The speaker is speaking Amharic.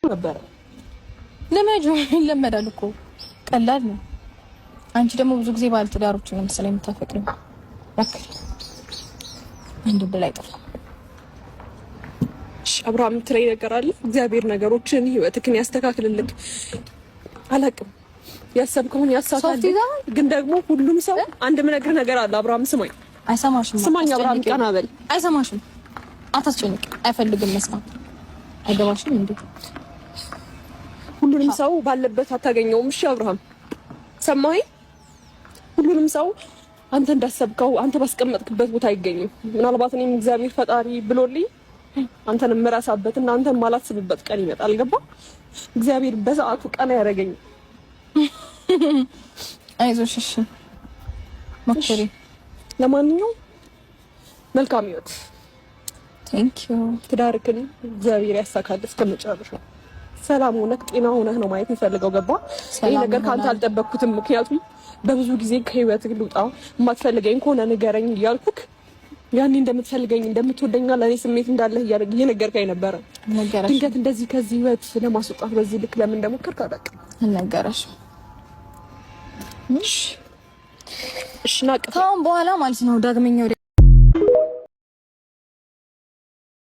ነበር ለማጆ ይለመዳል እኮ ቀላል ነው። አንቺ ደግሞ ብዙ ጊዜ ባል ትዳሮች ነው መሰለኝ የምታፈቅሪው። ያክል አንድ ብላይ ጠፋ። አብርሃም ትሬ ነገር አለ። እግዚአብሔር ነገሮችን ህይወትክን ያስተካክልልክ። አላቅም ያሰብከውን ያሳካል። ግን ደግሞ ሁሉም ሰው አንድ ምነግር ነገር አለ። አብርሃም ስማኝ። አይሰማሽም? ስማኝ አብርሃም ቀና በል። አይሰማሽም? አታስጨንቅ። አይፈልግም መስማት። አይገባሽም እንዴ? ሁሉንም ሰው ባለበት አታገኘውም። እሺ አብርሃም ሰማይ። ሁሉንም ሰው አንተ እንዳሰብከው አንተ ባስቀመጥክበት ቦታ አይገኝም። ምናልባት እኔም እግዚአብሔር ፈጣሪ ብሎልኝ አንተን መራሳበትና አንተን ማላስብበት ቀን ይመጣል። ገባ? እግዚአብሔር በሰዓቱ ቀን ያደርገኝ። አይዞሽ እሺ ሞክሪ። ለማንኛውም መልካም ህይወት። ቴንክ ዩ። ትዳርክን እግዚአብሔር ያሳካል እስከመጨረሻው። ሰላም ሆነህ ጤና ሆነህ ነው ማየት የሚፈልገው። ገባ? ይሄ ነገር ካንተ አልጠበቅኩትም። ምክንያቱም በብዙ ጊዜ ከህይወትህ ልውጣ የማትፈልገኝ ከሆነ ንገረኝ እያልኩክ ያኔ እንደምትፈልገኝ እንደምትወደኛ ለኔ ስሜት እንዳለህ እየነገርከኝ ነበረ። ድንገት እንደዚህ ከዚህ ህይወት ለማስወጣት በዚህ ልክ ለምን እንደሞከርክ አላውቅም። ነገረሽ? እሺ ናቅ። ካሁን በኋላ ማለት ነው ዳግመኛ